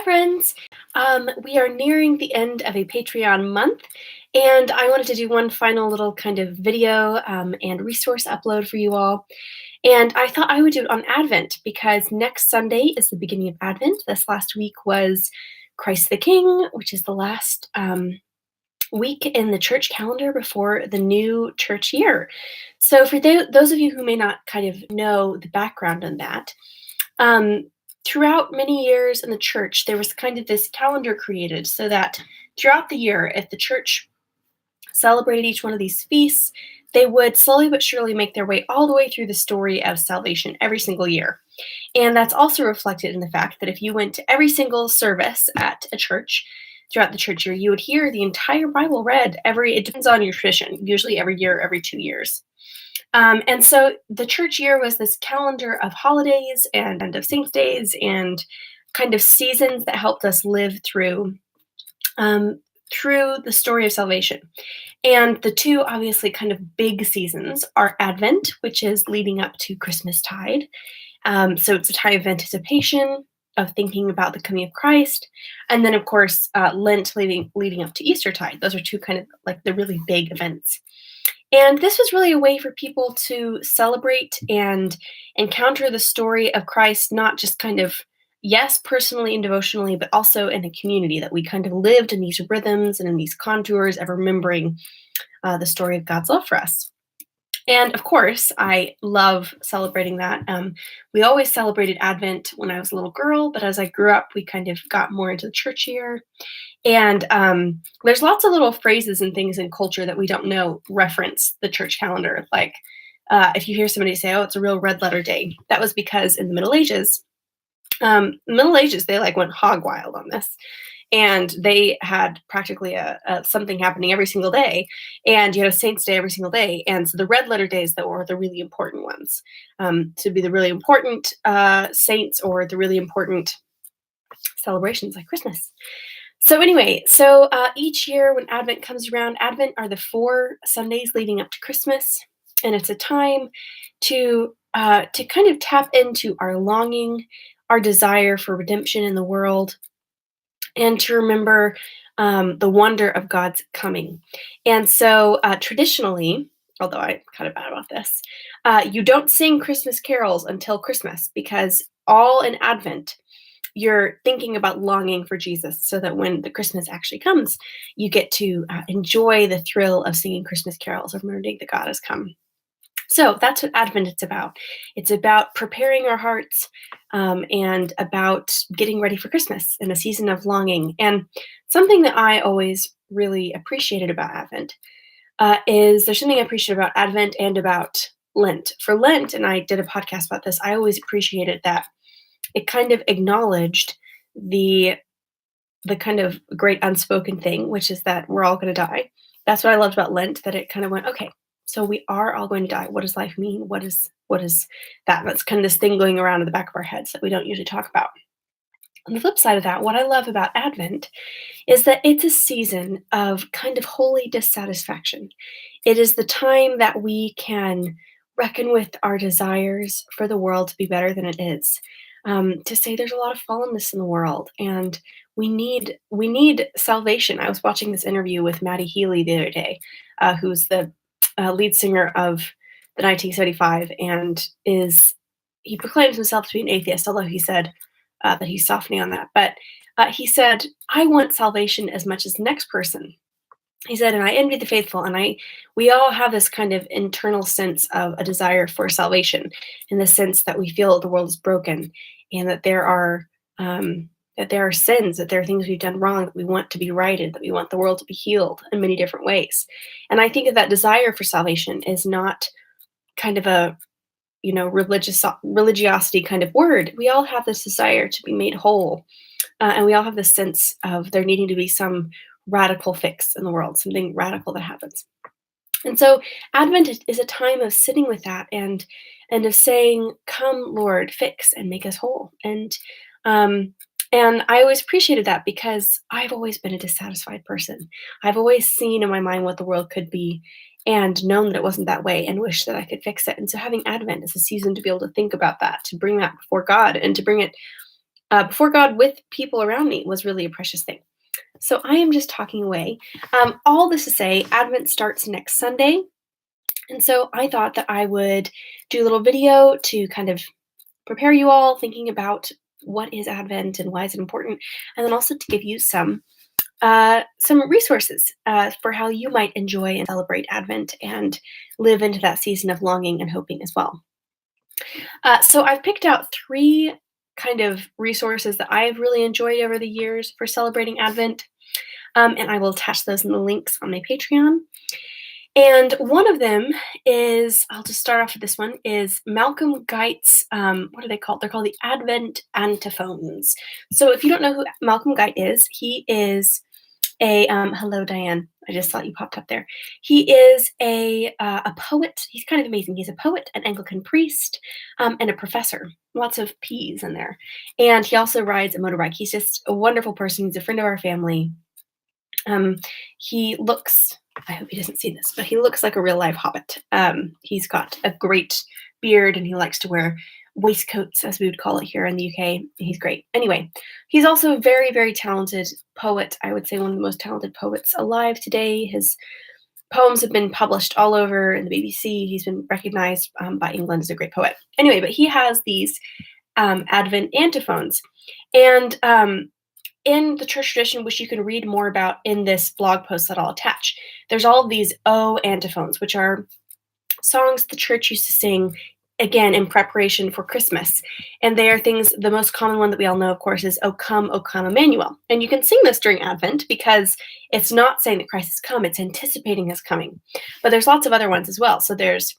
friends. We are nearing the end of a Patreon month, and I wanted to do one final little kind of video and resource upload for you all. And I thought I would do it on Advent because next Sunday is the beginning of Advent. This last week was Christ the King, which is the last week in the church calendar before the new church year. So, for those of you who may not kind of know the background on that, um, throughout many years in the church, there was kind of this calendar created so that throughout the year, if the church celebrated each one of these feasts, they would slowly but surely make their way all the way through the story of salvation every single year. And that's also reflected in the fact that if you went to every single service at a church throughout the church year, you would hear the entire Bible read it depends on your tradition, usually every year, every 2 years. And so the church year was this calendar of holidays and of saints' days and kind of seasons that helped us live through the story of salvation. And the two obviously kind of big seasons are Advent, which is leading up to Christmastide. So it's a time of anticipation, of thinking about the coming of Christ. And then, of course, Lent leading up to Eastertide. Those are two kind of like the really big events. And this was really a way for people to celebrate and encounter the story of Christ, not just kind of, yes, personally and devotionally, but also in a community that we kind of lived in these rhythms and in these contours of remembering the story of God's love for us. And of course, I love celebrating that. We always celebrated Advent when I was a little girl, but as I grew up, we kind of got more into the church year. And there's lots of little phrases and things in culture that we don't know reference the church calendar. Like if you hear somebody say, "Oh, it's a real red letter day," that was because in the Middle Ages, they like went hog wild on this. And they had practically something happening every single day, and you had a Saints' Day every single day. And so the red letter days that were the really important ones, to be the really important saints or the really important celebrations like Christmas. So anyway, each year when Advent comes around, Advent are the 4 Sundays leading up to Christmas, and it's a time to kind of tap into our longing, our desire for redemption in the world, and to remember the wonder of God's coming. And so traditionally, although I'm kind of bad about this, you don't sing Christmas carols until Christmas because all in Advent, you're thinking about longing for Jesus so that when the Christmas actually comes, you get to enjoy the thrill of singing Christmas carols of remembering that God has come. So that's what Advent is about. It's about preparing our hearts and about getting ready for Christmas in a season of longing. And something that I always really appreciated about Advent is there's something I appreciate about Advent and about Lent. For Lent, and I did a podcast about this, I always appreciated that it kind of acknowledged the kind of great unspoken thing, which is that we're all going to die. That's what I loved about Lent, that it kind of went, okay, so we are all going to die. What does life mean? What is that? That's kind of this thing going around in the back of our heads that we don't usually talk about. On the flip side of that, what I love about Advent is that it's a season of kind of holy dissatisfaction. It is the time that we can reckon with our desires for the world to be better than it is. To say there's a lot of fallenness in the world, and we need salvation. I was watching this interview with Maddie Healy the other day, who's the lead singer of the 1975, and he proclaims himself to be an atheist, although he said that he's softening on that. But he said, "I want salvation as much as the next person." He said, "And I envy the faithful, and we all have this kind of internal sense of a desire for salvation, in the sense that we feel the world is broken, and that there are sins, that there are things we've done wrong, that we want to be righted, that we want the world to be healed in many different ways." And I think that desire for salvation is not kind of a religiosity kind of word. We all have this desire to be made whole, and we all have this sense of there needing to be some radical fix in the world, something radical that happens. And so Advent is a time of sitting with that and of saying, "Come, Lord, fix and make us whole." And I always appreciated that because I've always been a dissatisfied person. I've always seen in my mind what the world could be and known that it wasn't that way and wished that I could fix it. And so having Advent is a season to be able to think about that, to bring that before God and to bring it before God with people around me was really a precious thing. So I am just talking away. All this to say, Advent starts next Sunday. And so I thought that I would do a little video to kind of prepare you all thinking about what is Advent and why is it important, and then also to give you some resources for how you might enjoy and celebrate Advent and live into that season of longing and hoping as well. So I've picked out three kind of resources that I've really enjoyed over the years for celebrating Advent, and I will attach those in the links on my Patreon. And one of them is, I'll just start off with this one, is Malcolm Guite's, what are they called? They're called the Advent Antiphons. So if you don't know who Malcolm Guite is, he is hello, Diane. I just thought you popped up there. He is a poet. He's kind of amazing. He's a poet, an Anglican priest, and a professor. Lots of P's in there. And he also rides a motorbike. He's just a wonderful person. He's a friend of our family. He looks, I hope he doesn't see this, but he looks like a real live hobbit. He's got a great beard and he likes to wear waistcoats, as we would call it here in the UK. He's great. Anyway, he's also a very, very talented poet. I would say one of the most talented poets alive today. His poems have been published all over in the BBC. He's been recognized by England as a great poet. Anyway, but he has these Advent antiphons. And in the church tradition, which you can read more about in this blog post that I'll attach, there's all of these O antiphons, which are songs the church used to sing, again, in preparation for Christmas. And they are things, the most common one that we all know, of course, is O come, Emmanuel. And you can sing this during Advent because it's not saying that Christ has come, it's anticipating his coming. But there's lots of other ones as well. So there's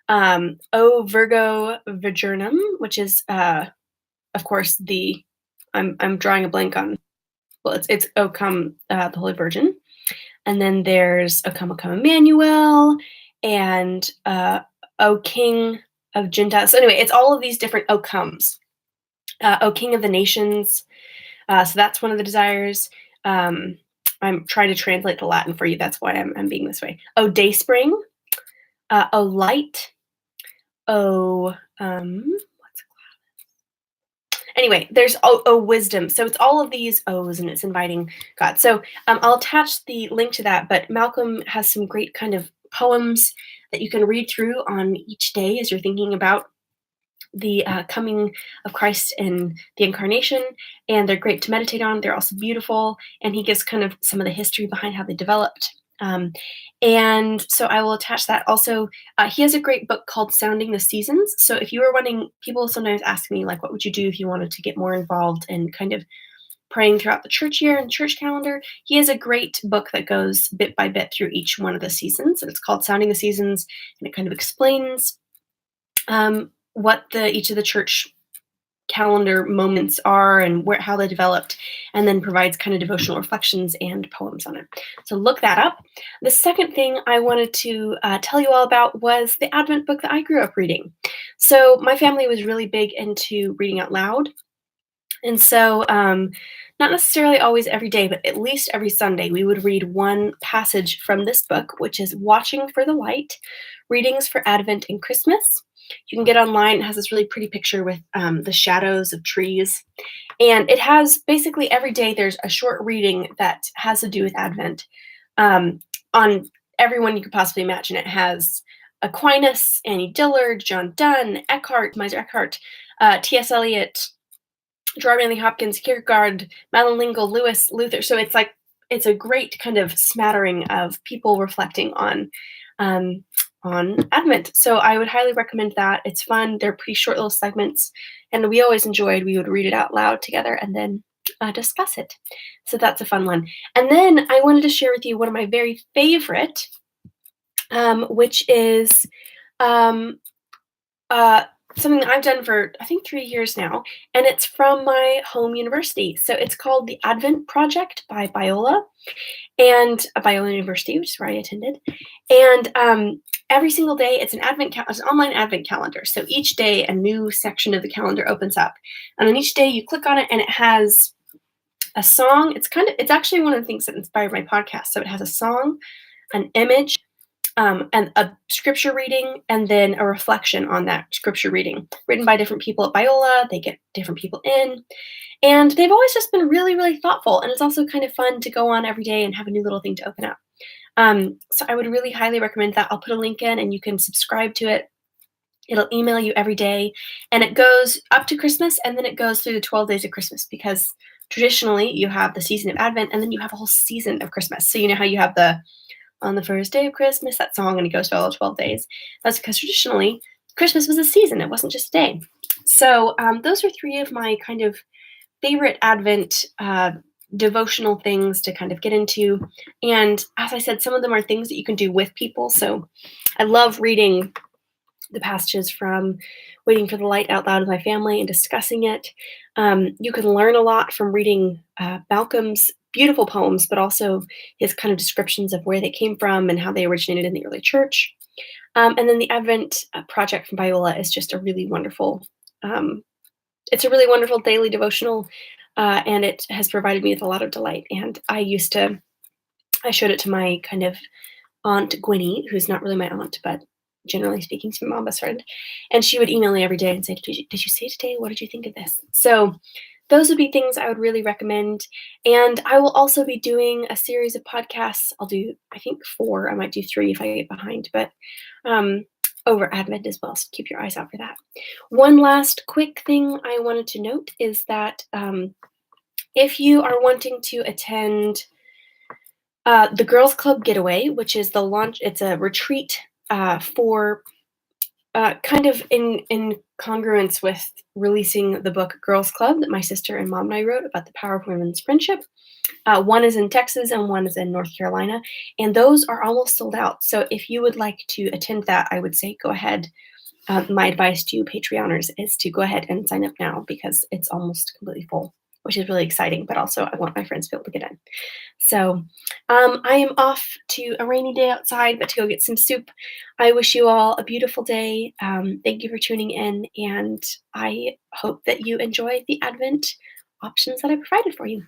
O Virgo Virginum, which is, of course, I'm drawing a blank on, well, it's O come, the Holy Virgin. And then there's O come, Emmanuel, and O King of Gentiles. So anyway, it's all of these different O comes. O King of the Nations. So that's one of the desires. I'm trying to translate the Latin for you. That's why I'm being this way. O Dayspring. O Light. O Anyway, there's wisdom. So it's all of these O's and it's inviting God. So I'll attach the link to that, but Malcolm has some great kind of poems that you can read through on each day as you're thinking about the coming of Christ and the incarnation, and they're great to meditate on. They're also beautiful, and he gives kind of some of the history behind how they developed. And so I will attach that. Also, he has a great book called Sounding the Seasons. So if you were wanting, people sometimes ask me, like, what would you do if you wanted to get more involved in kind of praying throughout the church year and church calendar? He has a great book that goes bit by bit through each one of the seasons, and it's called Sounding the Seasons, and it kind of explains what each of the church calendar moments are and how they developed, and then provides kind of devotional reflections and poems on it. So look that up. The second thing I wanted to tell you all about was the Advent book that I grew up reading. So my family was really big into reading out loud. And so not necessarily always every day, but at least every Sunday, we would read one passage from this book, which is Watching for the Light, Readings for Advent and Christmas. You can get online. It has this really pretty picture with the shadows of trees. And it has basically every day there's a short reading that has to do with Advent on everyone you could possibly imagine. It has Aquinas, Annie Dillard, John Donne, Meiser Eckhart, T.S. Eliot, Gerard Manley Hopkins, Kierkegaard, Madeline L'Engle, Lewis, Luther. So it's a great kind of smattering of people reflecting on Advent. So I would highly recommend that. It's fun. They're pretty short little segments, and we always enjoyed. We would read it out loud together and then discuss it. So that's a fun one. And then I wanted to share with you one of my very favorite, which is something that I've done for, I think, 3 years now, and it's from my home university. So it's called The Advent Project by Biola, and Biola University, which is where I attended. And every single day, it's an online Advent calendar. So each day, a new section of the calendar opens up, and on each day, you click on it, and it has a song. It's actually one of the things that inspired my podcast. So it has a song, an image, and a scripture reading, and then a reflection on that scripture reading, written by different people at Biola. They get different people in, and they've always just been really, really thoughtful. And it's also kind of fun to go on every day and have a new little thing to open up. So I would really highly recommend that. I'll put a link in, and you can subscribe to it. It'll email you every day, and it goes up to Christmas, and then it goes through the 12 days of Christmas, because traditionally you have the season of Advent, and then you have a whole season of Christmas. So you know how you have the on the first day of Christmas, that song, and it goes for all 12 days. That's because traditionally Christmas was a season, it wasn't just a day. So those are three of my kind of favorite Advent devotional things to kind of get into. And as I said, some of them are things that you can do with people. So I love reading the passages from Waiting for the Light out loud with my family and discussing it. You can learn a lot from reading Malcolm's beautiful poems, but also his kind of descriptions of where they came from and how they originated in the early church. And then the Advent Project from Biola is just a really wonderful, it's a really wonderful daily devotional, and it has provided me with a lot of delight. And I showed it to my kind of aunt Gwynnie, who's not really my aunt, but generally speaking, she's my mom best friend. And she would email me every day and say, did you say today? What did you think of this? So those would be things I would really recommend. And I will also be doing a series of podcasts. I'll do, I think, 4. I might do 3 if I get behind, but over Advent as well. So keep your eyes out for that. One last quick thing I wanted to note is that if you are wanting to attend the Girls Club Getaway, which is the launch, it's a retreat for kind of in congruence with releasing the book Girls Club that my sister and mom and I wrote about the power of women's friendship. One is in Texas and one is in North Carolina, and those are almost sold out. So if you would like to attend that, I would say go ahead. My advice to you Patreoners is to go ahead and sign up now, because it's almost completely full, which is really exciting, but also I want my friends to be able to get in. So I am off to a rainy day outside, but to go get some soup. I wish you all a beautiful day. Thank you for tuning in, and I hope that you enjoy the Advent options that I provided for you.